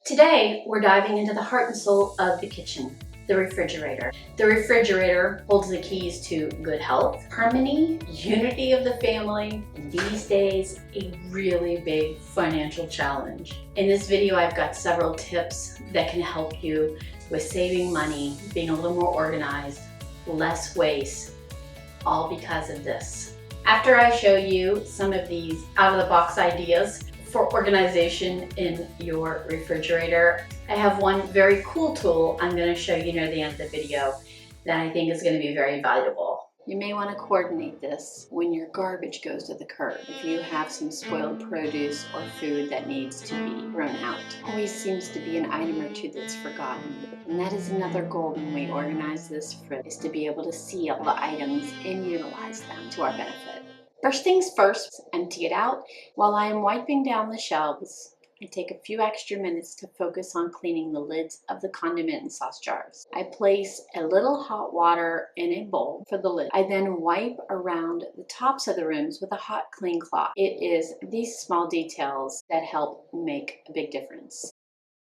Today, we're diving into the heart and soul of the kitchen, the refrigerator. The refrigerator holds the keys to good health, harmony, unity of the family, and these days, a really big financial challenge. In this video, I've got several tips that can help you with saving money, being a little more organized, less waste, all because of this. After I show you some of these out-of-the-box ideas for organization in your refrigerator, I have one very cool tool I'm going to show you near the end of the video that I think is going to be very valuable. You may want to coordinate this when your garbage goes to the curb. If you have some spoiled produce or food that needs to be thrown out, always seems to be an item or two that's forgotten. And that is another goal when we organize this fridge, is to be able to see all the items and utilize them to our benefit. First things first, empty it out. While I am wiping down the shelves, I take a few extra minutes to focus on cleaning the lids of the condiment and sauce jars. I place a little hot water in a bowl for the lid. I then wipe around the tops of the rooms with a hot, clean cloth. It is these small details that help make a big difference.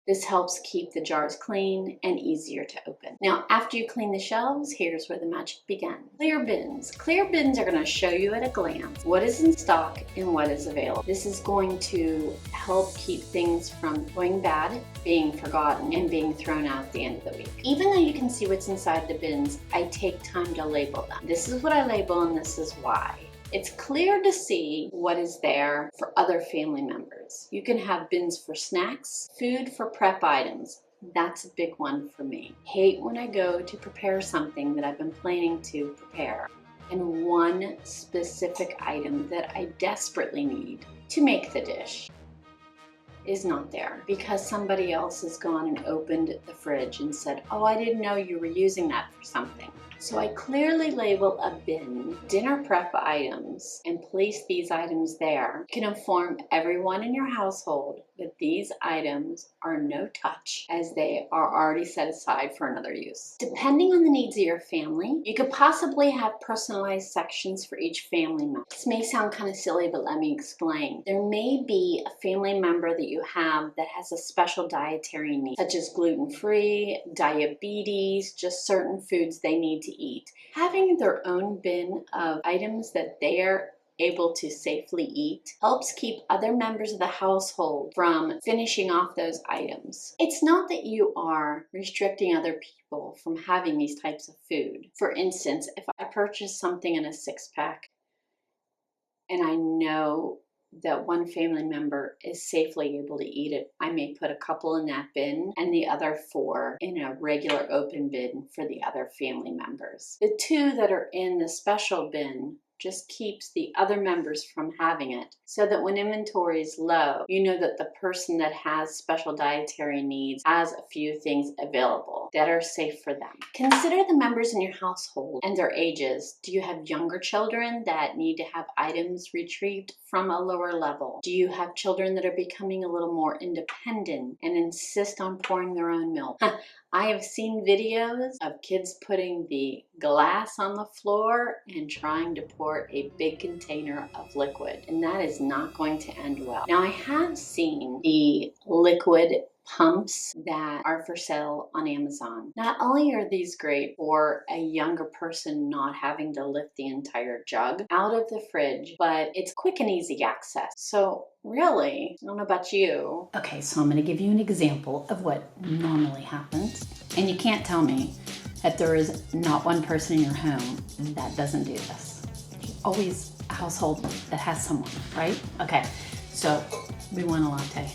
This helps keep the jars clean and easier to open. Now, after you clean the shelves, here's where the magic begins. Clear bins. Clear bins are going to show you at a glance what is in stock and what is available. This is going to help keep things from going bad, being forgotten, and being thrown out at the end of the week. Even though you can see what's inside the bins, I take time to label them. This is what I label and this is why. It's clear to see what is there for other family members. You can have bins for snacks, food for prep items. That's a big one for me. Hate when I go to prepare something that I've been planning to prepare, and one specific item that I desperately need to make the dish is not there because somebody else has gone and opened the fridge and said, "Oh, I didn't know you were using that for something." So I clearly label a bin, dinner prep items, and place these items there. You can inform everyone in your household that these items are no touch as they are already set aside for another use. Depending on the needs of your family, you could possibly have personalized sections for each family member. This may sound kind of silly, but let me explain. There may be a family member that you have that has a special dietary need, such as gluten-free, diabetes, just certain foods they need to eat. Having their own bin of items that they're able to safely eat helps keep other members of the household from finishing off those items. It's not that you are restricting other people from having these types of food. For instance, if I purchase something in a 6-pack and I know that one family member is safely able to eat it, I may put a couple in that bin and the other 4 in a regular open bin for the other family members. The 2 that are in the special bin just keeps the other members from having it, so that when inventory is low, you know that the person that has special dietary needs has a few things available that are safe for them. Consider the members in your household and their ages. Do you have younger children that need to have items retrieved from a lower level? Do you have children that are becoming a little more independent and insist on pouring their own milk? I have seen videos of kids putting the glass on the floor and trying to pour a big container of liquid, and that is not going to end well. Now, I have seen the liquid pumps that are for sale on Amazon. Not only are these great for a younger person not having to lift the entire jug out of the fridge, but it's quick and easy access. So really, I don't know about you. Okay, so I'm going to give you an example of what normally happens. And you can't tell me that there is not one person in your home that doesn't do this. There's always a household that has someone, right? Okay, so we want a latte.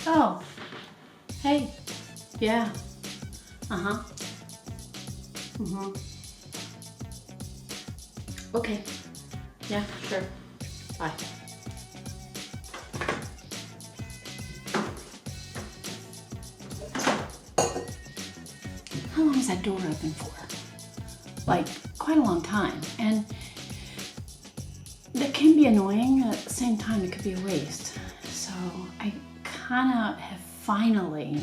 Oh, hey, yeah, okay, yeah, sure, bye. How long is that door open for? Like, quite a long time, and that can be annoying, at the same time it could be a waste. So I kind of have finally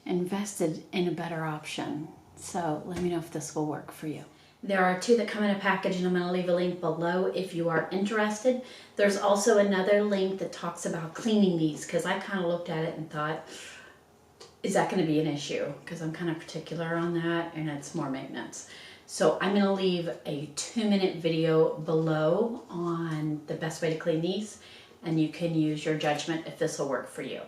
invested in a better option. So let me know if this will work for you. There are 2 that come in a package, and I'm going to leave a link below if you are interested. There's also another link that talks about cleaning these, because I kind of looked at it and thought, is that going to be an issue? Because I'm kind of particular on that, and it's more maintenance. So I'm going to leave a 2-minute video below on the best way to clean these, and you can use your judgment if this will work for you.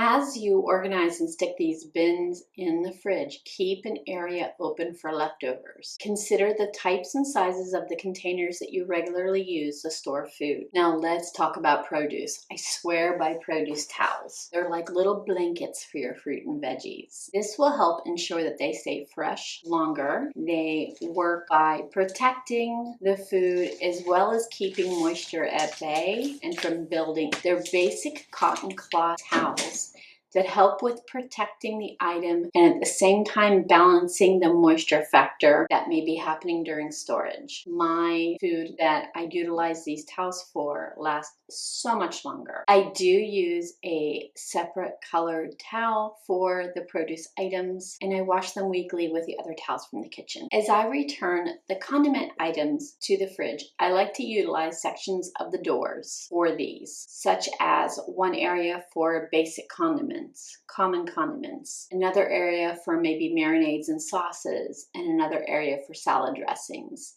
As you organize and stick these bins in the fridge, keep an area open for leftovers. Consider the types and sizes of the containers that you regularly use to store food. Now let's talk about produce. I swear by produce towels. They're like little blankets for your fruit and veggies. This will help ensure that they stay fresh longer. They work by protecting the food as well as keeping moisture at bay and from building. They're basic cotton cloth towels that help with protecting the item and at the same time balancing the moisture factor that may be happening during storage. My food that I utilize these towels for lasts so much longer. I do use a separate colored towel for the produce items, and I wash them weekly with the other towels from the kitchen. As I return the condiment items to the fridge, I like to utilize sections of the doors for these, such as one area for basic condiments, common condiments, another area for maybe marinades and sauces, and another area for salad dressings.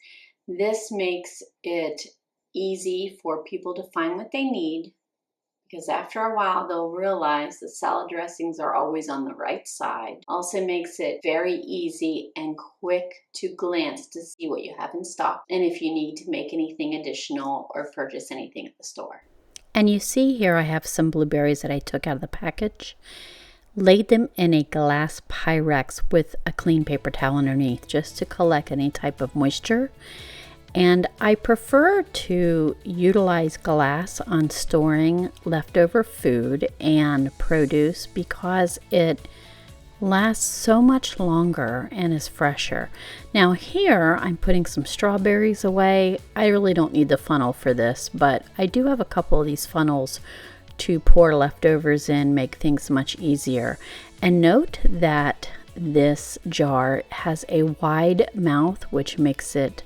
This makes it easy for people to find what they need, because after a while they'll realize the salad dressings are always on the right side. Also makes it very easy and quick to glance to see what you have in stock and if you need to make anything additional or purchase anything at the store. And you see here I have some blueberries that I took out of the package, laid them in a glass Pyrex with a clean paper towel underneath just to collect any type of moisture. And I prefer to utilize glass on storing leftover food and produce because it lasts so much longer and is fresher. Now here I'm putting some strawberries away. I really don't need the funnel for this, but I do have a couple of these funnels to pour leftovers in, make things much easier. And note that this jar has a wide mouth, which makes it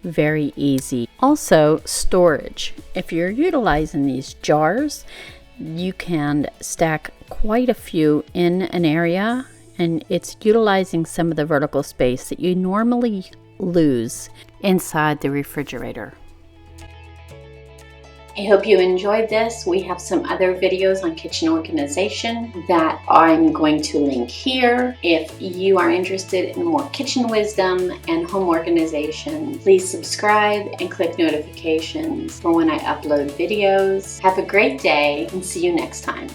very easy. Also, storage. If you're utilizing these jars, you can stack quite a few in an area, and it's utilizing some of the vertical space that you normally lose inside the refrigerator. I hope you enjoyed this. We have some other videos on kitchen organization that I'm going to link here. If you are interested in more kitchen wisdom and home organization, please subscribe and click notifications for when I upload videos. Have a great day and see you next time.